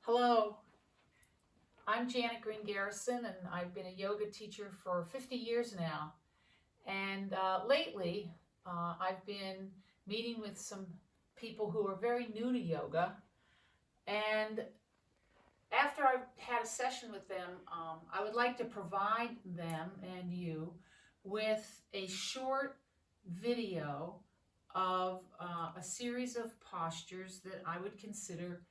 Hello, I'm Janet Green Garrison, and I've been a yoga teacher for 50 years now. And lately, I've been meeting with some people who are very new to yoga. And after I've had a session with them, I would like to provide them and you with a short video of a series of postures that I would consider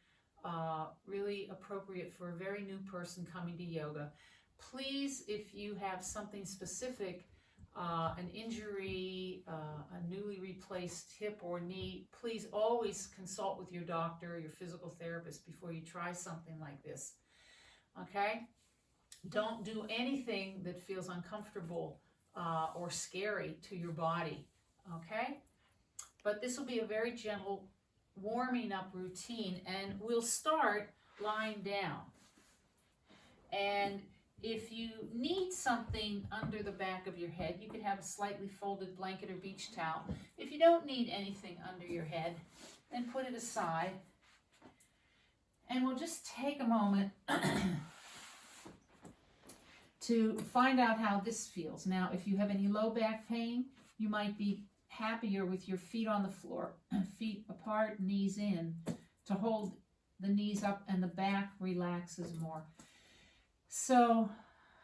really appropriate for a very new person coming to yoga. Please, if you have something specific, an injury, a newly replaced hip or knee, please always consult with your doctor or your physical therapist before you try something like this. Okay? Don't do anything that feels uncomfortable or scary to your body. Okay? But this will be a very gentle warming up routine, and we'll start lying down. And if you need something under the back of your head, you could have a slightly folded blanket or beach towel. If you don't need anything under your head, then put it aside. And we'll just take a moment to find out how this feels. Now, if you have any low back pain, you might be happier with your feet on the floor, feet apart, knees in, to hold the knees up and the back relaxes more. So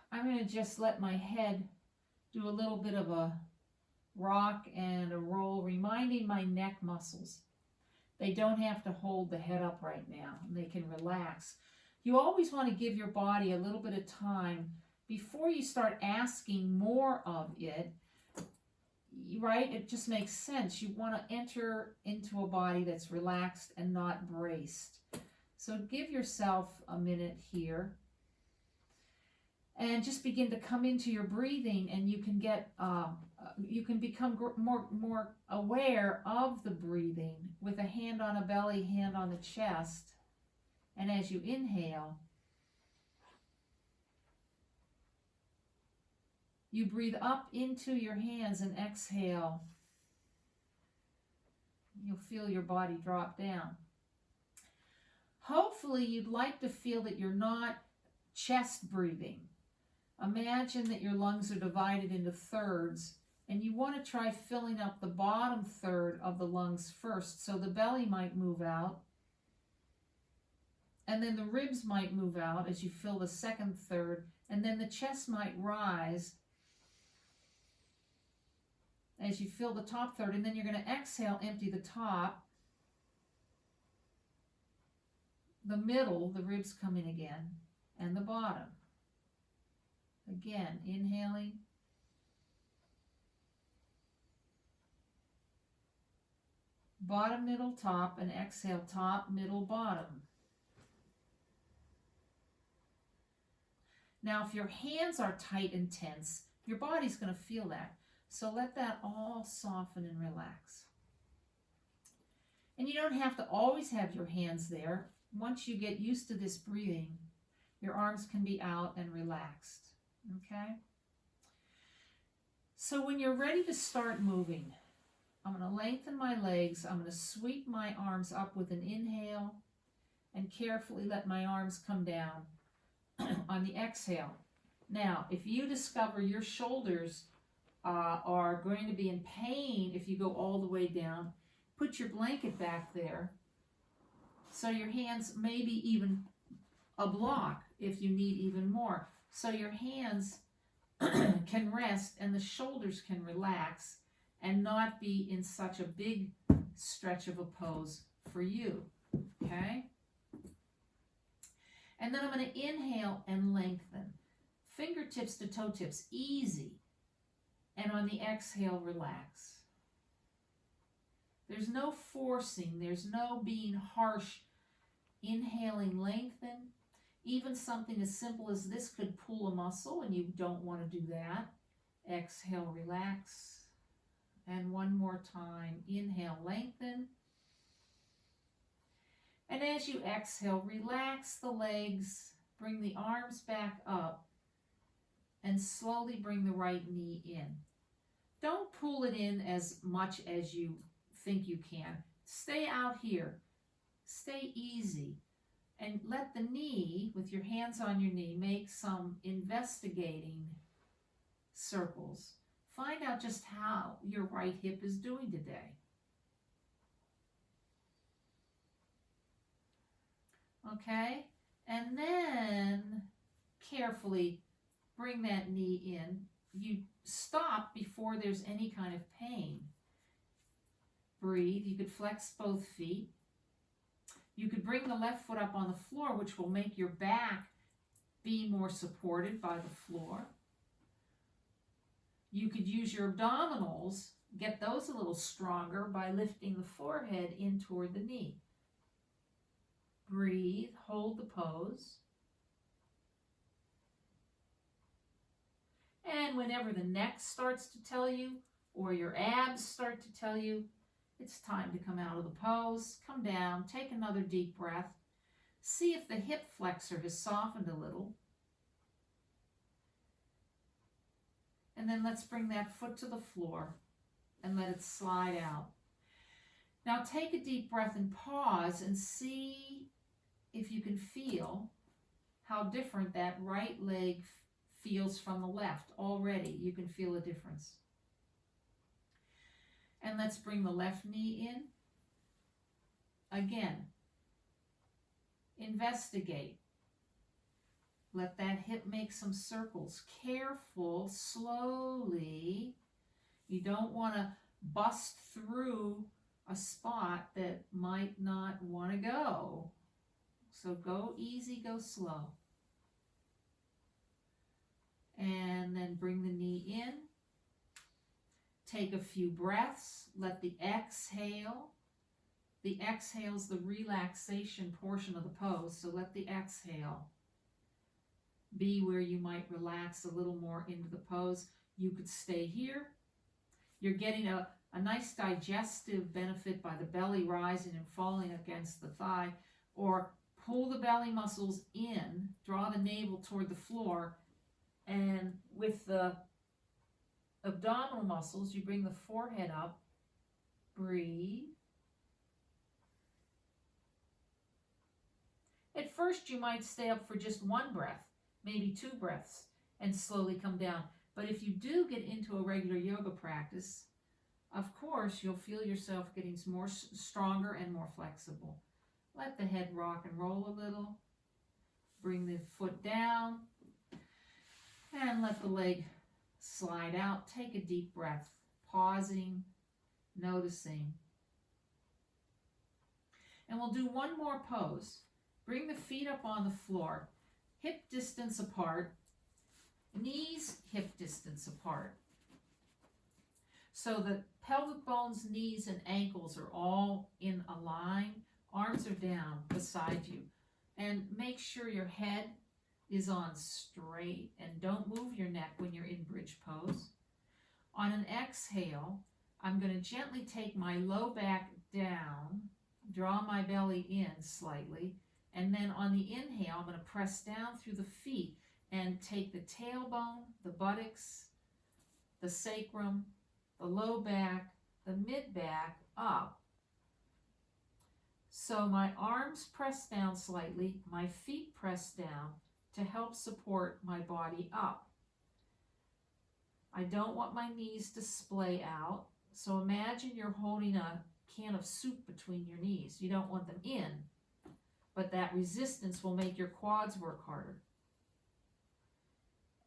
I'm going to just let my head do a little bit of a rock and a roll, reminding my neck muscles. They don't have to hold the head up right now. They can relax. You always want to give your body a little bit of time before you start asking more of it, right? It just makes sense. You want to enter into a body that's relaxed and not braced. So give yourself a minute here and just begin to come into your breathing, and you can get you can become more aware of the breathing with a hand on a belly, hand on the chest. And as you inhale, you breathe up into your hands, and exhale. You'll feel your body drop down. Hopefully you'd like to feel that you're not chest breathing. Imagine that your lungs are divided into thirds, and you want to try filling up the bottom third of the lungs first. So the belly might move out, and then the ribs might move out as you fill the second third, and then the chest might rise as you fill the top third, and then you're going to exhale, empty the top. The middle, the ribs come in again, and the bottom. Again, inhaling. Bottom, middle, top, and exhale, top, middle, bottom. Now, if your hands are tight and tense, your body's going to feel that. So let that all soften and relax. And you don't have to always have your hands there. Once you get used to this breathing, your arms can be out and relaxed. Okay? So when you're ready to start moving, I'm going to lengthen my legs. I'm going to sweep my arms up with an inhale and carefully let my arms come down on the exhale. Now, if you discover your shoulders are going to be in pain if you go all the way down, put your blanket back there so your hands maybe even a block if you need even more. So your hands can rest and the shoulders can relax and not be in such a big stretch of a pose for you, okay? And then I'm going to inhale and lengthen. Fingertips to toe tips, easy. And on the exhale, relax. There's no forcing. There's no being harsh. Inhaling, lengthen. Even something as simple as this could pull a muscle, and you don't want to do that. Exhale, relax. And one more time. Inhale, lengthen. And as you exhale, relax the legs. Bring the arms back up. And slowly bring the right knee in. Don't pull it in as much as you think you can. Stay out here. Stay easy. And let the knee, with your hands on your knee, make some investigating circles. Find out just how your right hip is doing today. Okay? And then carefully bring that knee in. You stop before there's any kind of pain. Breathe. You could flex both feet. You could bring the left foot up on the floor, which will make your back be more supported by the floor. You could use your abdominals, get those a little stronger by lifting the forehead in toward the knee. Breathe, hold the pose. And whenever the neck starts to tell you, or your abs start to tell you, it's time to come out of the pose. Come down, take another deep breath. See if the hip flexor has softened a little. And then let's bring that foot to the floor and let it slide out. Now take a deep breath and pause and see if you can feel how different that right leg feels from the left. Already you can feel a difference. And let's bring the left knee in. Again, investigate. Let that hip make some circles. Careful, slowly. You don't want to bust through a spot that might not want to go. So go easy, go slow. And then bring the knee in. Take a few breaths. Let the exhale. The exhale is the relaxation portion of the pose. So let the exhale be where you might relax a little more into the pose. You could stay here. You're getting a nice digestive benefit by the belly rising and falling against the thigh. Or pull the belly muscles in, draw the navel toward the floor, and with the abdominal muscles, you bring the forehead up. Breathe. At first, you might stay up for just one breath, maybe 2 breaths, and slowly come down. But if you do get into a regular yoga practice, of course, you'll feel yourself getting more stronger and more flexible. Let the head rock and roll a little. Bring the foot down. And let the leg slide out. Take a deep breath, pausing, noticing. And we'll do one more pose. Bring the feet up on the floor, hip distance apart, knees hip distance apart. So the pelvic bones, knees, and ankles are all in a line. Arms are down beside you. And make sure your head is on straight, and don't move your neck when you're in bridge pose. On an exhale, I'm going to gently take my low back down, draw my belly in slightly, and then on the inhale, I'm going to press down through the feet and take the tailbone, the buttocks, the sacrum, the low back, the mid back up. So my arms press down slightly, my feet press down to help support my body up. I don't want my knees to splay out, so imagine you're holding a can of soup between your knees. You don't want them in, but that resistance will make your quads work harder.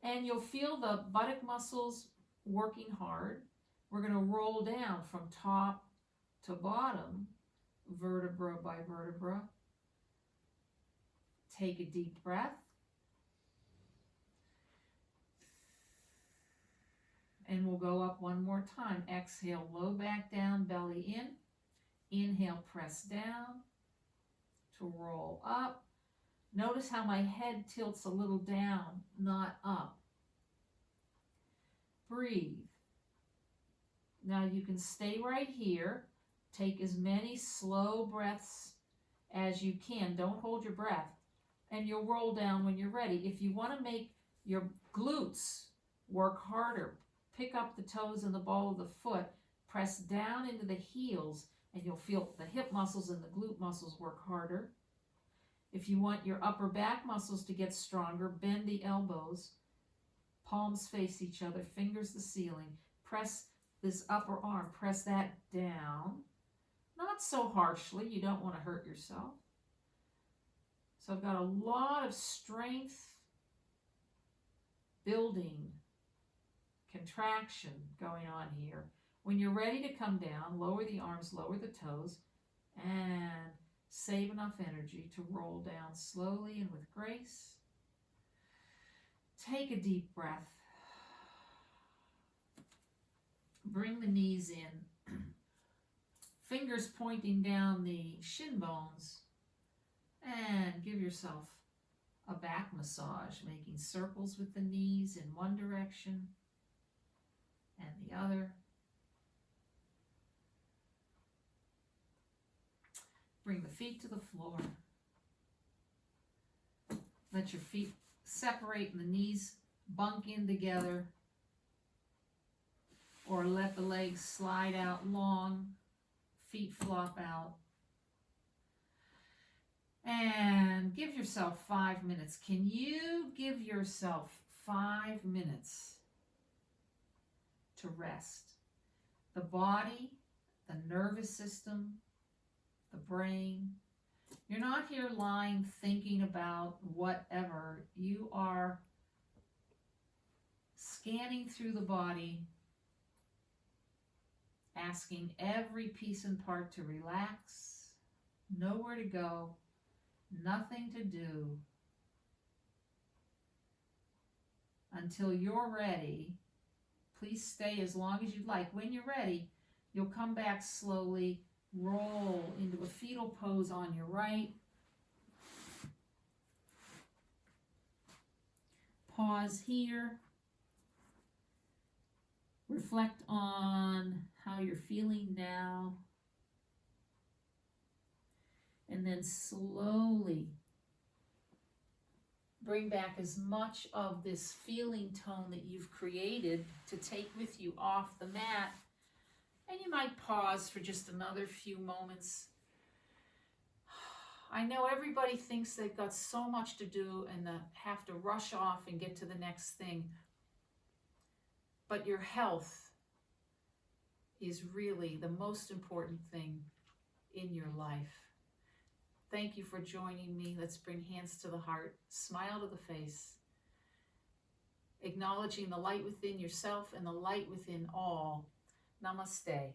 And you'll feel the buttock muscles working hard. We're going to roll down from top to bottom, vertebra by vertebra. Take a deep breath. And we'll go up one more time. Exhale, low back down, belly in. Inhale, press down to roll up. Notice how my head tilts a little down, not up. Breathe. Now you can stay right here. Take as many slow breaths as you can. Don't hold your breath. And you'll roll down when you're ready. If you want to make your glutes work harder, pick up the toes and the ball of the foot, press down into the heels, and you'll feel the hip muscles and the glute muscles work harder. If you want your upper back muscles to get stronger, bend the elbows, palms face each other, fingers the ceiling. Press this upper arm, press that down. Not so harshly, you don't want to hurt yourself. So I've got a lot of strength building, contraction going on here. When you're ready to come down, lower the arms, lower the toes, and save enough energy to roll down slowly and with grace. Take a deep breath. Bring the knees in. Fingers pointing down the shin bones. And give yourself a back massage, making circles with the knees in one direction and the other. Bring the feet to the floor. Let your feet separate and the knees bunk in together. Or let the legs slide out long, feet flop out. And give yourself 5 minutes. Can you give yourself 5 minutes to rest? The body, the nervous system, the brain. You're not here lying thinking about whatever. You are scanning through the body, asking every piece and part to relax, nowhere to go, nothing to do. Until you're ready, please stay as long as you'd like. When you're ready, you'll come back slowly, roll into a fetal pose on your right. Pause here. Reflect on how you're feeling now. And then slowly bring back as much of this feeling tone that you've created to take with you off the mat. And you might pause for just another few moments. I know everybody thinks they've got so much to do and have to rush off and get to the next thing. But your health is really the most important thing in your life. Thank you for joining me. Let's bring hands to the heart, smile to the face, acknowledging the light within yourself and the light within all. Namaste.